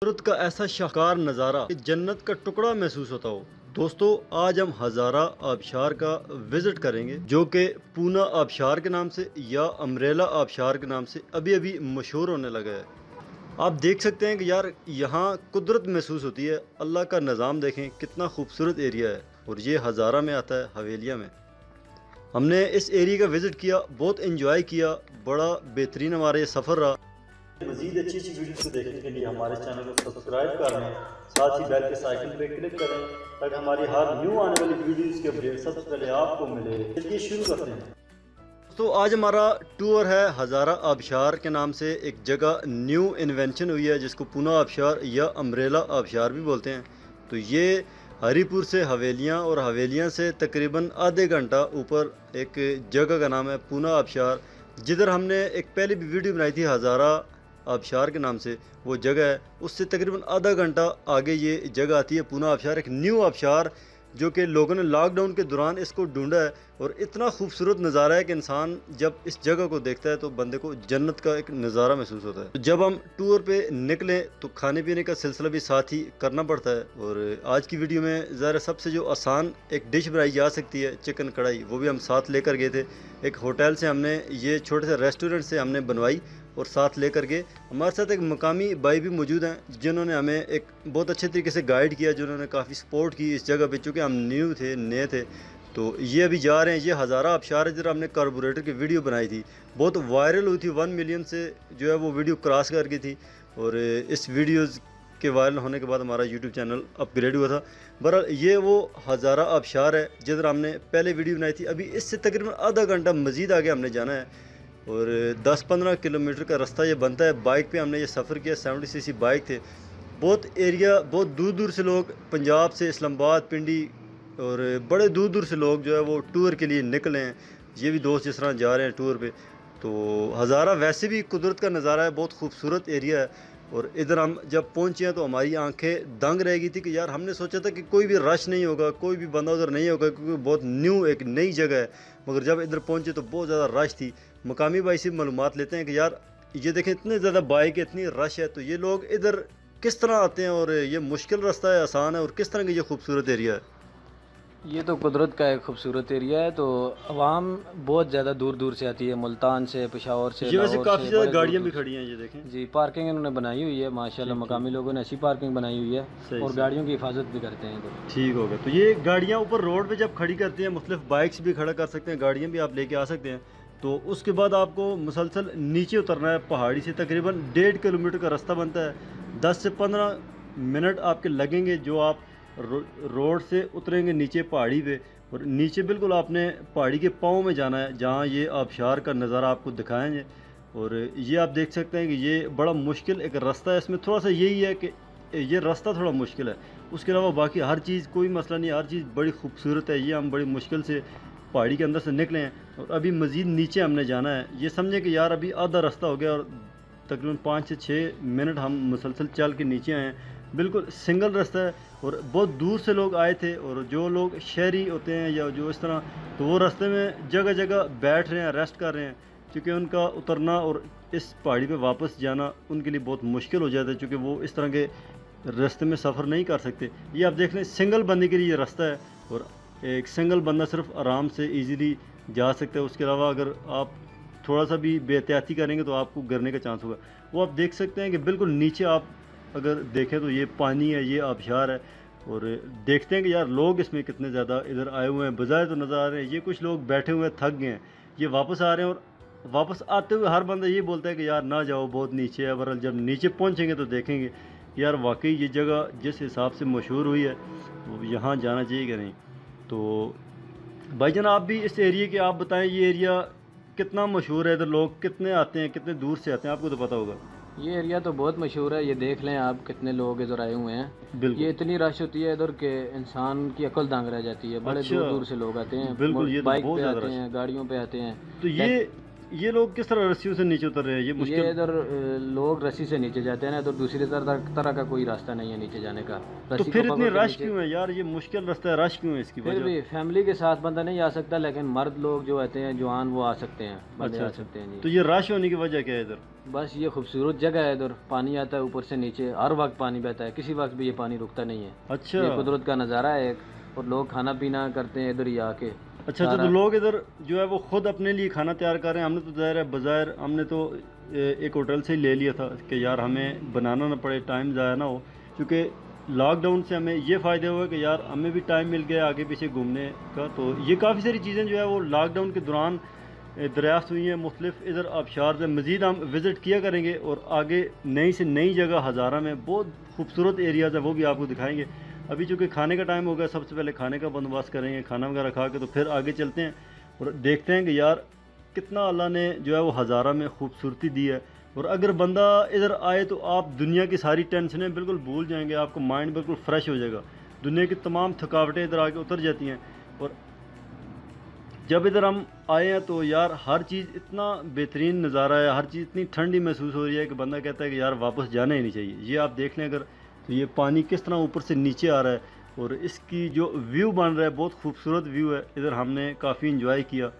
कुदरत का ऐसा शाहकार नज़ारा कि जन्नत का टुकड़ा महसूस होता हो। दोस्तों, आज हम हज़ारा आबशार का विज़िट करेंगे, जो कि पूना आबशार के नाम से या अम्ब्रेला आबशार के नाम से अभी अभी मशहूर होने लगा है। आप देख सकते हैं कि यार यहाँ कुदरत महसूस होती है। अल्लाह का निज़ाम देखें, कितना खूबसूरत एरिया है और ये हज़ारा में आता है, हवेलिया में। हमने इस एरिया का विज़िट किया, बहुत इंजॉय किया, बड़ा बेहतरीन हमारा ये सफ़र रहा। मज़ीद अच्छी अच्छी वीडियोस को देखने के लिए हमारे चैनल को सब्सक्राइब कर लें, साथ ही बेल के आइकन पे क्लिक करें ताकि हमारी हर न्यू आने वाली वीडियोस के अपडेट सबसे पहले आपको मिले। चलिए शुरू करते हैं। तो आज हमारा टूर है हज़ारा आबशार के नाम से एक जगह न्यू इन्वेंशन हुई है, जिसको पूना आबशार या अम्ब्रेला आबशार भी बोलते हैं। तो ये हरीपुर से हवेलियाँ और हवेलियाँ से तकरीबन आधे घंटा ऊपर एक जगह का नाम है पूना आबशार, जिधर हमने एक पहले भी वीडियो बनाई थी हज़ारा आबशार के नाम से। वो जगह है, उससे तकरीबन आधा घंटा आगे ये जगह आती है पूना आबशार, एक न्यू आबशार जो कि लोगों ने लॉकडाउन के दौरान इसको ढूंढा है। और इतना खूबसूरत नज़ारा है कि इंसान जब इस जगह को देखता है तो बंदे को जन्नत का एक नज़ारा महसूस होता है। तो जब हम टूर पे निकलें तो खाने पीने का सिलसिला भी साथ ही करना पड़ता है। और आज की वीडियो में ज़रा सबसे जो आसान एक डिश बनाई जा सकती है, चिकन कढ़ाई, वो भी हम साथ लेकर गए थे। एक होटल से हमने, ये छोटे से रेस्टोरेंट से हमने बनवाई और साथ लेकर गए। हमारे साथ एक मकामी भाई भी मौजूद हैं जिन्होंने हमें एक बहुत अच्छे तरीके से गाइड किया, जिन्होंने काफ़ी सपोर्ट की इस जगह पे, चूँकि हम न्यू थे, नए थे। तो ये अभी जा रहे हैं, ये हज़ारा आबशार है जिधर हमने कार्बोरेटर की वीडियो बनाई थी, बहुत वायरल हुई थी, 1 मिलियन से जो है वो वीडियो क्रॉस कर गई थी। और इस वीडियोज़ के वायरल होने के बाद हमारा यूट्यूब चैनल अपग्रेड हुआ था। बहरहाल ये वो हज़ारा आबशार है जिधर हमने पहले वीडियो बनाई थी। अभी इससे तकरीबन आधा घंटा मज़ीद आगे हमने जाना है और 10-15 किलोमीटर का रास्ता ये बनता है। बाइक पे हमने ये सफ़र किया, 70 सीसी बाइक थे। बहुत एरिया, बहुत दूर दूर से लोग, पंजाब से इस्लामाबाद, पिंडी और बड़े दूर दूर से लोग जो है वो टूर के लिए निकले हैं। ये भी दोस्त जिस तरह जा रहे हैं टूर पे। तो हज़ारा वैसे भी कुदरत का नज़ारा है, बहुत खूबसूरत एरिया है। और इधर हम जब पहुँचे हैं तो हमारी आंखें दंग रह गई थी कि यार हमने सोचा था कि कोई भी रश नहीं होगा, कोई भी बंदा उधर नहीं होगा, क्योंकि बहुत न्यू एक नई जगह है। मगर जब इधर पहुँचे तो बहुत ज़्यादा रश थी। मकामी भाई से मालूमात लेते हैं कि यार ये देखें, इतने ज़्यादा बाइक है, इतनी रश है, तो ये लोग इधर किस तरह आते हैं और ये मुश्किल रास्ता है, आसान है, और किस तरह का ये खूबसूरत एरिया है। ये तो कुदरत का एक खूबसूरत एरिया है। तो अवाम बहुत ज़्यादा दूर दूर से आती है, मुल्तान से, पेशावर से, ये वैसे लाहौर काफ़ी से, ज़्यादा बड़े गाड़ियाँ दूर भी दूर खड़ी हैं, ये देखें। से। जी, पार्किंग इन्होंने बनाई हुई है माशाल्लाह, ठीक मकामी ठीक, लोगों ने ऐसी पार्किंग बनाई हुई है सही और सही, गाड़ियों की हिफाजत भी करते हैं। तो ठीक हो गया। तो ये गाड़ियाँ ऊपर रोड पे जब खड़ी करती हैं, मुख्तलिफ बाइक्स भी खड़ा कर सकते हैं, गाड़ियाँ भी आप लेके आ सकते हैं। तो उसके बाद आपको मुसलसल नीचे उतरना है पहाड़ी से। तकरीबन 1.5 किलोमीटर का रास्ता बनता है। 10 से 15 मिनट आपके लगेंगे जो आप रोड से उतरेंगे नीचे पहाड़ी पे। और नीचे बिल्कुल आपने पहाड़ी के पाँव में जाना है, जहाँ ये आबशार का नज़ारा आपको दिखाएंगे। और ये आप देख सकते हैं कि ये बड़ा मुश्किल एक रास्ता है। इसमें थोड़ा सा यही है कि ये रास्ता थोड़ा मुश्किल है, उसके अलावा बाकी हर चीज़ कोई मसला नहीं, हर चीज़ बड़ी खूबसूरत है। ये हम बड़ी मुश्किल से पहाड़ी के अंदर से निकले हैं और अभी मज़ीद नीचे हमने जाना है। ये समझें कि यार अभी आधा रास्ता हो गया और तकरीबन 5 से 6 मिनट हम मुसलसल चल के नीचे आए हैं। बिल्कुल सिंगल रास्ता है और बहुत दूर से लोग आए थे। और जो लोग शहरी होते हैं या जो इस तरह, तो वो रास्ते में जगह जगह बैठ रहे हैं, रेस्ट कर रहे हैं, क्योंकि उनका उतरना और इस पहाड़ी पे वापस जाना उनके लिए बहुत मुश्किल हो जाता है, क्योंकि वो इस तरह के रास्ते में सफ़र नहीं कर सकते। ये आप देख लें, सिंगल बंदे के लिए ये रास्ता है और एक सिंगल बंदा सिर्फ आराम से इजीली जा सकता है। उसके अलावा अगर आप थोड़ा सा भी बेहतियाती करेंगे तो आपको गिरने का चांस होगा। वो आप देख सकते हैं कि बिल्कुल नीचे आप अगर देखें तो ये पानी है, ये आबशार है। और देखते हैं कि यार लोग इसमें कितने ज़्यादा इधर आए हुए हैं। बजाय तो नज़र आ रहे हैं, ये कुछ लोग बैठे हुए हैं, थक गए हैं, ये वापस आ रहे हैं। और वापस आते हुए हर बंदा ये बोलता है कि यार ना जाओ, बहुत नीचे है। बहरहाल जब नीचे पहुंचेंगे तो देखेंगे यार वाकई ये जगह जिस हिसाब से मशहूर हुई है वो यहाँ जाना चाहिए कि नहीं। तो भाईजान, आप भी इस एरिया के आप बताएं, ये एरिया कितना मशहूर है, इधर लोग कितने आते हैं, कितने दूर से आते हैं, आपको तो पता होगा। ये एरिया तो बहुत मशहूर है। ये देख लें आप, कितने लोग इधर आए हुए हैं। बिल्कुल ये इतनी रश होती है इधर के इंसान की अकल दंग रह जाती है। बड़े अच्छा, दूर दूर से लोग आते हैं, बिल्कुल, ये तो बाइक बहुत पे ज़्यादा आते रश हैं, है। गाड़ियों पे आते हैं। तो ये ये लोग किस तरह रस्सियों से नीचे उतर रहे हैं? ये ये मुश्किल। इधर लोग रस्सी से नीचे जाते हैं ना, इधर दूसरी तरह का कोई रास्ता नहीं है नीचे जाने का। तो रस्सी फिर को इतनी पकड़ के रश नीचे, क्यों है यार? ये मुश्किल रास्ता है, रश क्यों है इसकी फिर वजह? भी फैमिली के साथ बंदा नहीं आ सकता, लेकिन मर्द लोग जो होते हैं जवान वो आ सकते हैं, बंदे आ सकते हैं तो जी। ये रश होने की वजह क्या है इधर? बस ये खूबसूरत जगह है, इधर पानी आता है ऊपर से नीचे, हर वक्त पानी बहता है, किसी वक्त भी ये पानी रुकता नहीं है। अच्छा ये कुदरत का नज़ारा है एक, और लोग खाना पीना करते हैं इधर ही आके। अच्छा, तो लोग इधर जो है वो खुद अपने लिए खाना तैयार कर रहे हैं। हमने तो ज़ाहिर है बाज़ार हमने तो एक होटल से ही ले लिया था कि यार हमें बनाना ना पड़े, टाइम ज़ाया ना हो, क्योंकि लॉकडाउन से हमें ये फ़ायदे हुए कि यार हमें भी टाइम मिल गया आगे पीछे घूमने का। तो ये काफ़ी सारी चीज़ें जो है वो लॉकडाउन के दौरान दरियाफ्त हुई हैं मुख्तलिफ इधर आबशार से। मज़ीद हम विज़िट किया करेंगे और आगे नई से नई जगह हज़ारा में बहुत खूबसूरत एरियाज़ है वो भी आपको दिखाएंगे। अभी चूँकि खाने का टाइम हो गया, सबसे पहले खाने का बंदोबस्त करेंगे, खाना वगैरह खा के तो फिर आगे चलते हैं और देखते हैं कि यार कितना अल्लाह ने जो है वो हज़ारा में खूबसूरती दी है। और अगर बंदा इधर आए तो आप दुनिया की सारी टेंशनें बिल्कुल भूल जाएंगे, आपको माइंड बिल्कुल फ्रेश हो जाएगा, दुनिया की तमाम थकावटें इधर आके उतर जाती हैं। और जब इधर हम आए हैं तो यार हर चीज़ इतना बेहतरीन नज़ारा है, हर चीज़ इतनी ठंडी महसूस हो रही है कि बंदा कहता है कि यार वापस जाना ही नहीं चाहिए। ये आप देख लें अगर, तो ये पानी किस तरह ऊपर से नीचे आ रहा है और इसकी जो व्यू बन रहा है बहुत खूबसूरत व्यू है। इधर हमने काफ़ी इंजॉय किया।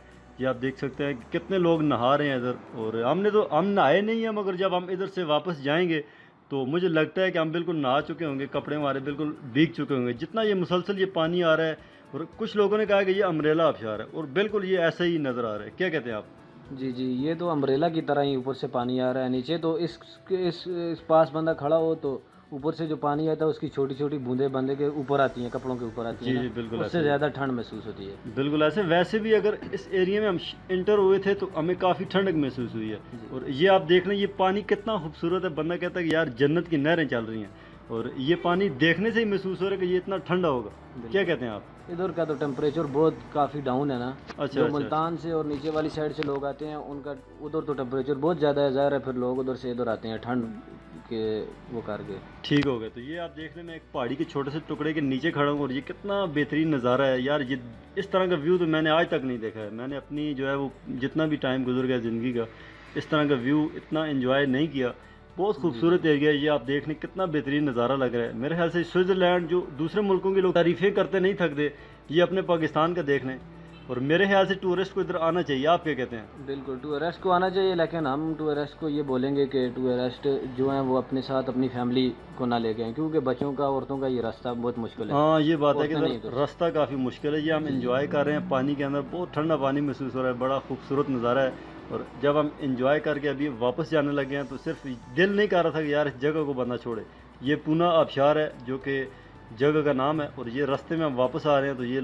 ये आप देख सकते हैं कि कितने लोग नहा रहे हैं इधर। और हम नहाए नहीं हैं, मगर जब हम इधर से वापस जाएंगे तो मुझे लगता है कि हम बिल्कुल नहा चुके होंगे, कपड़े हमारे बिल्कुल भीग चुके होंगे, जितना ये मुसलसल ये पानी आ रहा है। और कुछ लोगों ने कहा कि ये अम्ब्रेला आबशार है और बिल्कुल ये ऐसा ही नज़र आ रहा है। क्या कहते हैं आप? जी जी, ये तो अम्ब्रेला की तरह ही ऊपर से पानी आ रहा है नीचे, तो इस पास बंदा खड़ा हो तो ऊपर से जो पानी आता है उसकी छोटी छोटी बूंदें बंदे के ऊपर आती हैं, कपड़ों के ऊपर आती जी हैं जी, ना, बिल्कुल उससे ऐसे ज़्यादा ठंड महसूस होती है। बिल्कुल ऐसे। वैसे भी अगर इस एरिया में हम इंटर हुए थे तो हमें काफ़ी ठंडक महसूस हुई है। जी। और ये आप देख लें, ये पानी कितना खूबसूरत है, बंदा कहता है कि यार जन्नत की नहरें चल रही हैं। और ये पानी देखने से ही महसूस हो रहा है कि ये इतना ठंडा होगा। क्या कहते हैं आप? इधर का तो टेम्परेचर बहुत काफ़ी डाउन है ना, अच्छा जो अच्छा। मुल्तान से और नीचे वाली साइड से लोग आते हैं उनका उधर तो टेम्परेचर बहुत ज़्यादा है, ज़ाहिर है फिर लोग उधर से इधर आते हैं ठंड के वो करके। ठीक हो गया। तो ये आप देख लें, मैं एक पहाड़ी के छोटे से टुकड़े के नीचे खड़ा हूँ और ये कितना बेहतरीन नज़ारा है यार। ये इस तरह का व्यू तो मैंने आज तक नहीं देखा है। मैंने अपनी जो है वो जितना भी टाइम गुजर गया ज़िंदगी का, इस तरह का व्यू इतना एंजॉय नहीं किया। बहुत खूबसूरत एरिया है ये, आप देख लें कितना बेहतरीन नज़ारा लग रहा है। मेरे ख्याल से स्विट्ज़रलैंड जो दूसरे मुल्कों के लोग तारीफ़ें करते नहीं थकते, ये अपने पाकिस्तान का देख लें। और मेरे ख्याल से टूरिस्ट को इधर आना चाहिए। आप क्या कहते हैं? बिल्कुल टूरिस्ट को आना चाहिए, लेकिन हम टूरिस्ट को ये बोलेंगे कि टूरिस्ट जो हैं वो अपने साथ अपनी फैमिली को ना लेके आएँ, क्योंकि बच्चों का औरतों का ये रास्ता बहुत मुश्किल है। हाँ, ये बात है कि औरतें नहीं इधर उधर। रास्ता काफ़ी मुश्किल है। ये हम इंजॉय कर रहे हैं पानी के अंदर, बहुत ठंडा पानी महसूस हो रहा है, बड़ा खूबसूरत नज़ारा है। और जब हम इंजॉय करके अभी वापस जाने लगे हैं तो सिर्फ दिल नहीं कर रहा था कि यार इस जगह को बंदा छोड़े। ये पूना आबशार है जो कि जगह का नाम है। और ये रास्ते में हम वापस आ रहे हैं तो ये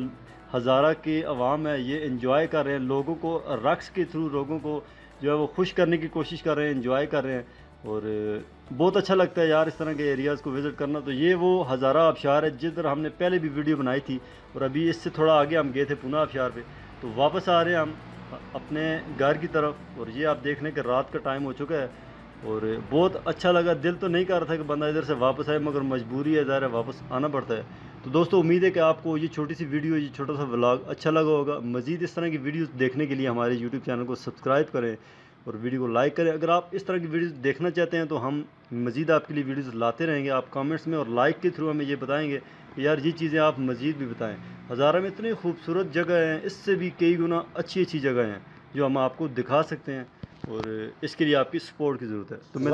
हज़ारा की आवाम है, ये इंजॉय कर रहे हैं, लोगों को रक्स के थ्रू लोगों को जो है वो खुश करने की कोशिश कर रहे हैं, इंजॉय कर रहे हैं। और बहुत अच्छा लगता है यार इस तरह के एरियाज़ को विज़िट करना। तो ये वो हज़ारा आबशार है जिधर हमने पहले भी वीडियो बनाई थी और अभी इससे थोड़ा आगे हम गए थे पूना आबशार पे। तो वापस आ रहे हैं हम अपने घर की तरफ। और ये आप देख लें कि रात का टाइम हो चुका है और बहुत अच्छा लगा। दिल तो नहीं कर रहा था कि बंदा इधर से वापस आए, मगर मजबूरी है, ज़ाहिर है वापस आना पड़ता है। तो दोस्तों उम्मीद है कि आपको ये छोटी सी वीडियो, ये छोटा सा व्लॉग अच्छा लगा होगा। मज़ीद इस तरह की वीडियोस देखने के लिए हमारे यूट्यूब चैनल को सब्सक्राइब करें और वीडियो को लाइक करें। अगर आप इस तरह की वीडियोस देखना चाहते हैं तो हम मज़ीद आपके लिए वीडियोस लाते रहेंगे। आप कमेंट्स में और लाइक के थ्रू हमें ये बताएंगे कि यार ये चीज़ें आप मज़ीद भी बताएं। हज़ारा में इतनी खूबसूरत जगह हैं, इससे भी कई गुना अच्छी अच्छी जगह हैं जो हम आपको दिखा सकते हैं और इसके लिए आपकी सपोर्ट की ज़रूरत है। तो मैं